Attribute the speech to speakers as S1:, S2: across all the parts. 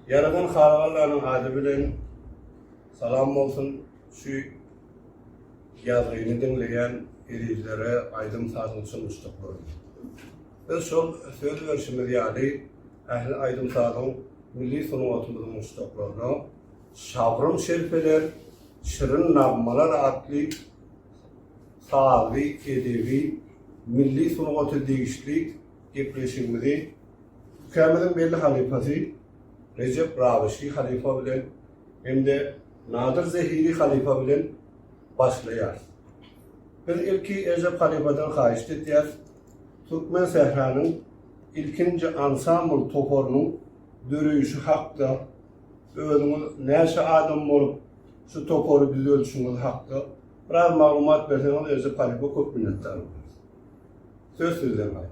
S1: Yaradan Halalarının adı bilen salam olsun şu yazgıyını dinleyen izleyicilere Aydın Sağ'ın sunmuştukları. Biz şu söz verişimiz yani Ahli Aydın Sağ'ın milli sunuvatımızın müştaklarına Şabrım Şerifeler, Şirin Nağmalar adlı sağlı, edebi, milli sunuvatı değişiklik gepreşimizi Hükümetin belli halifası Recep Ravişi halife bilen hem de Nadir Zehiri halife bilen başlayar. Biz ilki Recep halifeden xahiş ettiyiz. Türkmen Sehranın ilkinci ansambl toporunun dörüyüşü hakkında özümüz näçe adam bolup şu toporu biz ölçüşümüz hakkında biraz maglumat berseniz Recep halife köp minnettar boluruz. Söz sizden var.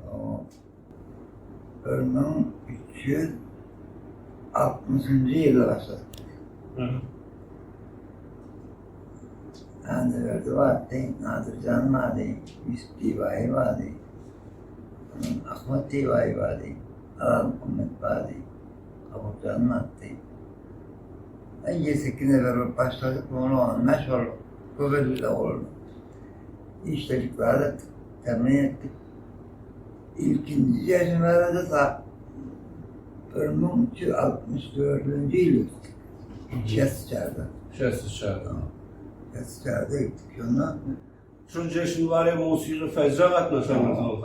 S2: 1360 yılı başladı. Anneverdi vardı, Nadircan vardı, Yusuf Divai vardı, Ahmet Divai vardı, Aral Muhammed vardı, Kabukcan vardı. Ben 7-8 nefer başladık, onu anlaş oldu, kuvvetli de oldu. İşçiliklerle temin ettik. İlkinci yaşımlarda da 1364. yıl Şesçer'de.
S1: Şesçer'de.
S2: Şesçer'de gittik ona.
S1: Şunca yaşın var ya musiki fezra katnaşamız oldu.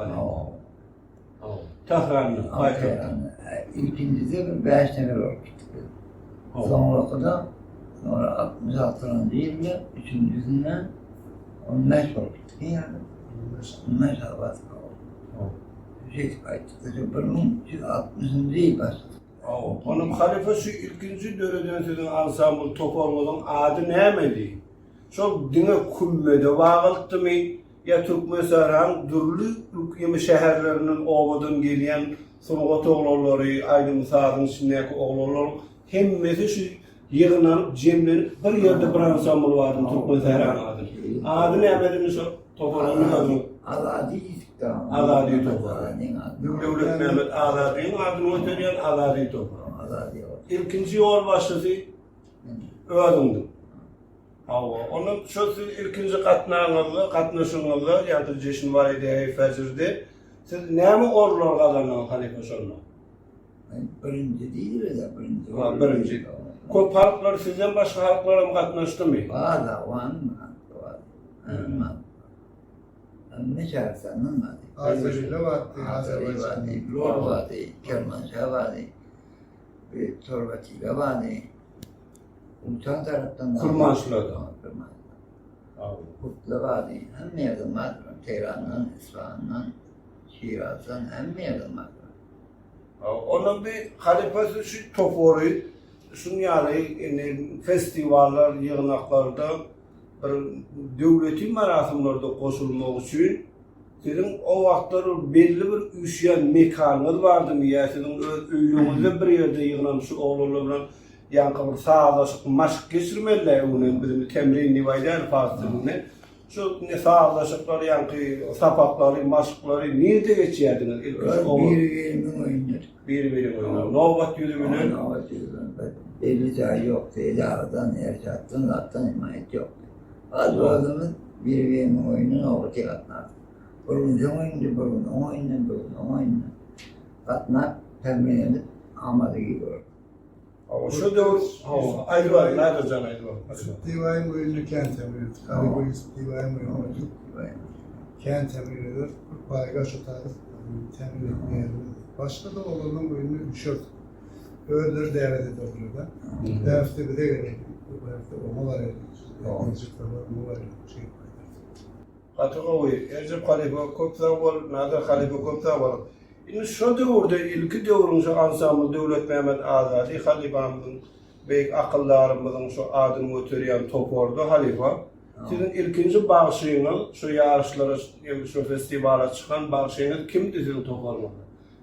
S1: Tahranlı, Aytır'da.
S2: İlkincisi de 5 nefer olmuştuk. Sonra 66. yılda 3.'sünden 15 olmuştuk yani. 15 abat kaldı. Kayıtlıkları 1360. yıl başladı.
S1: Onun halifesi ilkinci dönemden sizin ansambl toporunun adı neydi? Çok dine kullede bağıldı mı? Ya Türkmen Sehran dürlü şehirlerinin ovadan gelen sunugat oğulları, Aydın Sağ'ın içindeki oğulları hemmesi şu yığınan, cemlenip bir yerde bir ansambl vardı Türkmen Sehran adı. Adı neydi şu toporunun adı?
S2: Azadi
S1: Azadi toprak. Devlet Mehmet Azadi'nin adını ötüren Azadi toprak. İlkinci yol başladı öğrendim. Onun şu ilkinci katnaşınızda yani Ceşin Valide Fezir'de siz ne mi orlar kazanın halife sonra?
S2: Birinci değil de birinci.
S1: Birinci. Köp halklar sizden başka halklara mı katnaştı mı?
S2: Var. Ne çağırsanın vardı.
S3: Azeri'yle vardı,
S2: Azeri vardı, Lor vardı, Kermanşah vardı, Torbati'yle vardı. Uçan taraftan da
S1: Kurmanşılar'da.
S2: Kurt'la vardı. Hem yerden vardı. Tehran'dan, İsfahan'dan, Şiraz'dan hem yerden vardı.
S1: Onun bir halifesi şu toporu, şunun yani festivaller, yığınaklarda devleti merasimlerde koşulmak için sizin o vaxtlar belli bir üşüyen mekanınız vardı mı ya? Sizin öylüğünüzde bir yerde yığınan şu oğullarla yankı bir sağlaşık maşk geçirmediler onun bizim temrin nivaylar fazlasını. Şu sağlaşıkları yankı sapakları, maşkları nerede geçiyordunuz?
S2: Bir oyunlar.
S1: Bir oyunlar. Novat yürümünün?
S2: Novat yürümünün. Belli cahil yoktu. Aradan erçattın, zaten himayet yoktu. Az o adamın bir oyunun ortaya katlardı. Burun oyunu. Katlar temin edip amadı gibi oldu.
S1: Şu doğru. Ayrı var. Nerede can ayrı var?
S3: Divayım oyunu kent emridir. Kalibu Yusuf Divayım oyunu. Kent emridir. Bayga şu tarif temin etmeyelim. Başka da olanın oyunu düşürdü. Öldür devlet edilir de. Devlette bir de gerek. Bu devlette omalar edilir.
S1: Katıqoy, Recep halife köpten var, Nadir halife köpten var. Şimdi şu devirde, ilki devirin şu ansambl Devlet Mehmet Azadi halifamızın, beyik akıllarımızın şu adını ötüreyen topordu halife. Sizin ilkinci bağışıyınız, şu yarışlara, şu festivala çıkan bağışıyınız kimdi sizin toporunuzda?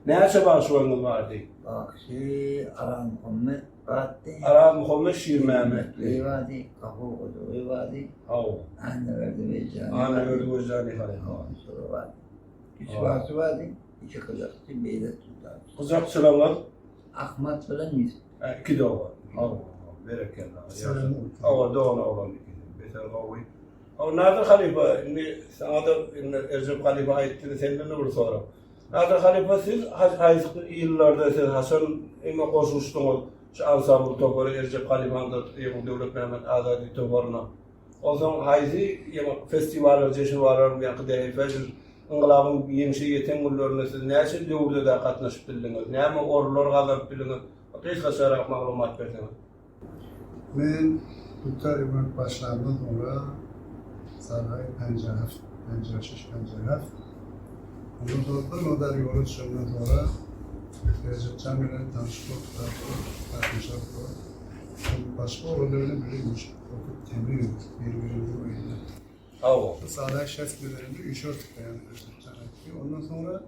S1: Näçe bağışıyınız vardı?
S2: Bağışı Aral Muhammed vardı.
S1: Aral Muhammed Şiir Mehmetli.
S2: Vardı, Kapı Kodu vardı. Anneverdi Vecani.
S1: Anneverdi Vecani halife.
S2: Sonra vardı. Üç bağışı vardı. İki kızakçı, beyler tutardı.
S1: Kızakçılar var.
S2: Ahmet bilen Yusuf.
S1: İki doğu. Allah bereketli.
S3: Selam.
S1: Ama doğuna olan iki. Beter kavi. Ama Nadir Halife, sana da Ercep Halife aittini senden olur sonra. Nadir Halife siz hayızlı yıllarda siz Hasan ima koşmuştunuz. Şu ansambul toparı Ercep Halife'nin Devlet Mehmet Azadi toparına. O zaman hayızı festivaller, ceşivaller, yakı deyifedir. İnqilabın yenişe yeten günlerinde siz näçe döwürde de gatnaşyp bildiňiz? Näme orlar gazap bildiňiz? Kısaçarak maglumat berdiňiz.
S3: Men Türkler Cumhuriyeti başlarından sonra saray penceref, pencereşiş penceref. Ondan sonra bir model yolu düşünden sonra Recep Cami'yle tanışmak tartışmak. Başka olaylarını bilirmiş. Okut temrin edip birbirinin oyunda.
S1: Awa.
S3: Saray şeflerinde üşörtük yani Recep Cami'yi. Ondan sonra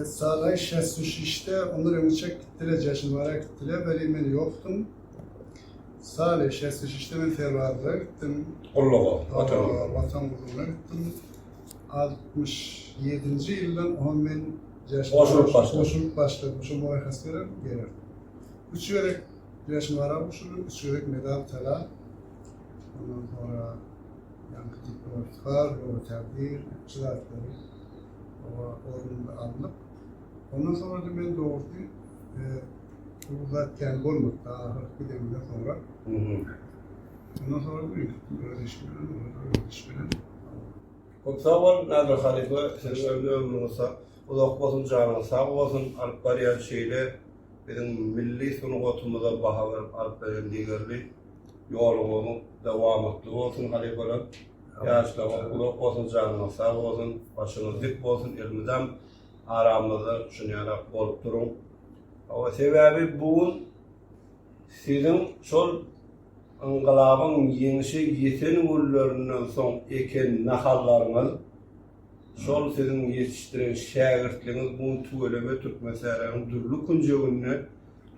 S3: saray şefsüşişte onlar önce gittiler, Ceşinvar'a gittiler. Ben yoktum. Salih şefsüşişte ben Fervar'da gittim.
S1: Kulluğu,
S3: Vatan kuruluna gittim. 67. yıldan on ben Koşulup başlamışım. O arkasıyla gelirdim. 3 yörek Ceşinvar'a koşulur, 3 yörek medal tala. Ondan sonra yankı diplomatikar, yolu terdir, çırakları. Orada alınıp. Ondan sonra da ben doğurdu. Uzatken bulmak daha bir deminden sonra. Ondan sonra da öyle işbirlerim.
S1: Çok sağ ol Nadir Halife, senin ömrün olsa, uzak olsun canın sağ olsun, alıp bariyen şeyle bizim milli sunugotumuza baha verip alıp bariyen digerli yolunu devamlıklı olsun Halife'ler. Yaşlama, uzak olsun canın sağ olsun, başınız dik olsun, elimizden aramızda şunu yarak olup durun. Ama sebebi bugün sizin şol İnqilabın yenişe yeten günlerinden soň eken nahallarynız, şol sizin yetiştiren şägirtliňiz bu töweleme Türk meselelerini türlü künjeginde,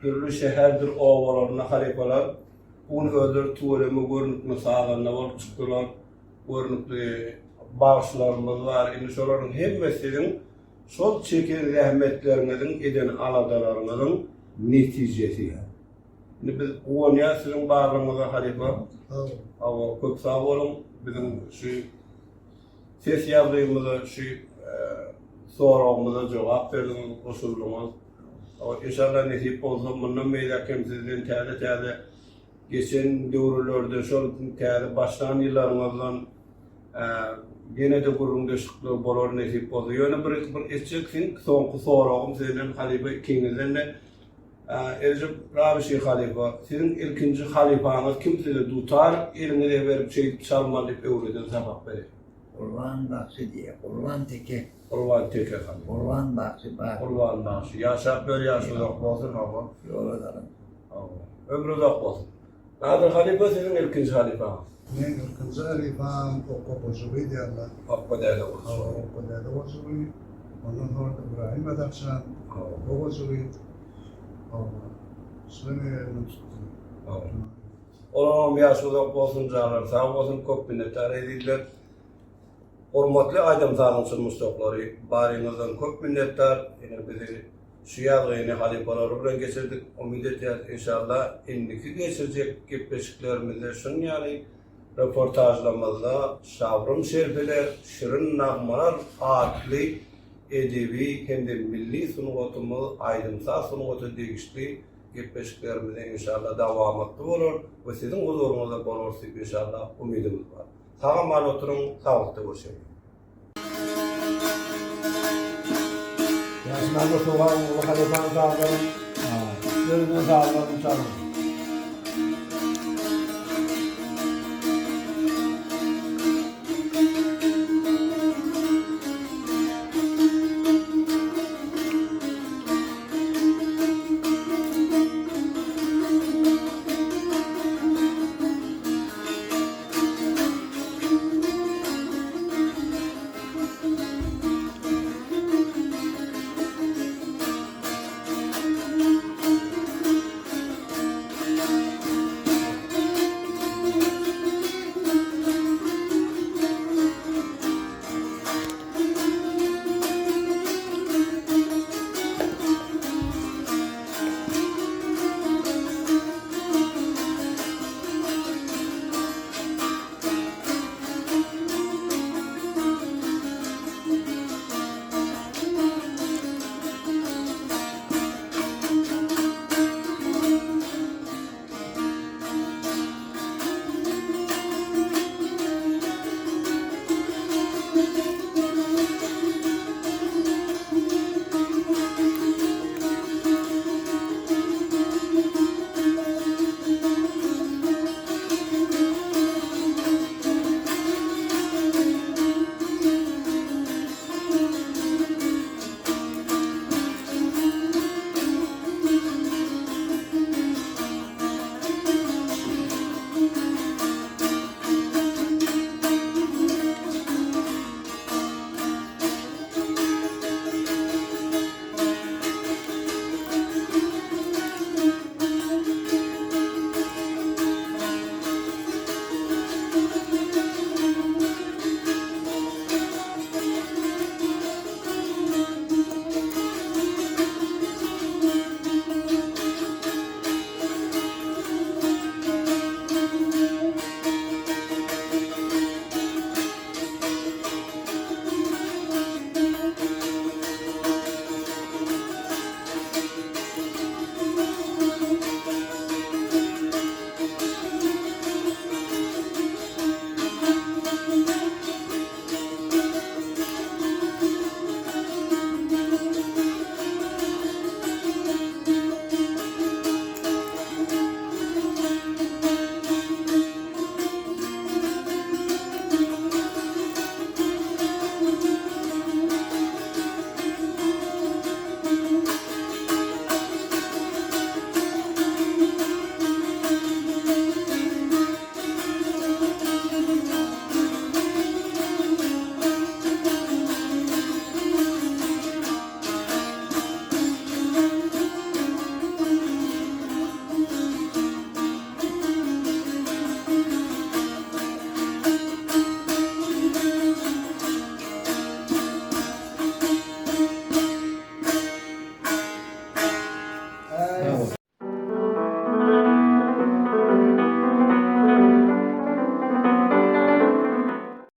S1: türlü şäherdir owalaryna halifalar, bunu öder töweleme görnükme sağlanna bolup çykdylar, görnükli bağışlarymız var. Indi şolaryň hemmesinin şol çeken rahmetleriňizin eden aladalaryňyzyň netijesi. Biz oňa sizin barlığınıza halife. Ama köp sağ olun. Bizim şu ses ýagdaýymyza, şu soragymyza jogap berdiňiz, goşuldyňyz. Ama inşallah nesip bolsa mundan meýdakem sizden täze geçen döwürlerde şol täze başlan ýyllaryňyzdan gene de gurulmuşluk bolar nesip bolsa. Ýöne bir etjeksin, soňky soragym senden halife kiňizden de Ercep Rabişi Halife, sizin ilkinci halifanız kim sizi tutar, elinize verip çalmalayıp öwreden sabah verir?
S2: Kurban Bakşı diye, Kurban Teke.
S1: Kurban Teke Halife.
S2: Kurban Bakşı var.
S1: Kurban Bakşı. Yaşap böyle yaşadak olsun ama.
S2: Yollarım.
S1: Ömrü uzak olsun. Nadir Halife sizin ilkinci halifanız.
S3: Men ilkinci halifam Okkobojubi diýerler.
S1: Okkobojubi olsun.
S3: Okkobojubi. Ondan sonra da İbrahim Adakşan. Okkobojubi.
S1: Olan yaş uzak olsun canlar, sağ olsun, köp minnettar edildiler. Hormatly aýdym tanysy Mustafaly, baryňyzdan köp minnettar. Ene bizi şu ýagdaýyny halifalar bilen geçirdik. Umid etýär inşallah indiki geçirjek gepleşiklerimizde şun ýaly reportajlamazda şabrym şerbeler, şirin nagmalar atly edebi hem de milli sunugatymyz, aýdymsa sunugaty degişli gepleşiklerimizde inşallah dawamatly bolar we sizin huzuruňyzda bolar diýip inşallah umydymyz bar. Sağa mal oturuň, saglyqda görüşelim. Yaşlandı soğan, o halifan sağlarım, gözüne sağlarım çalın.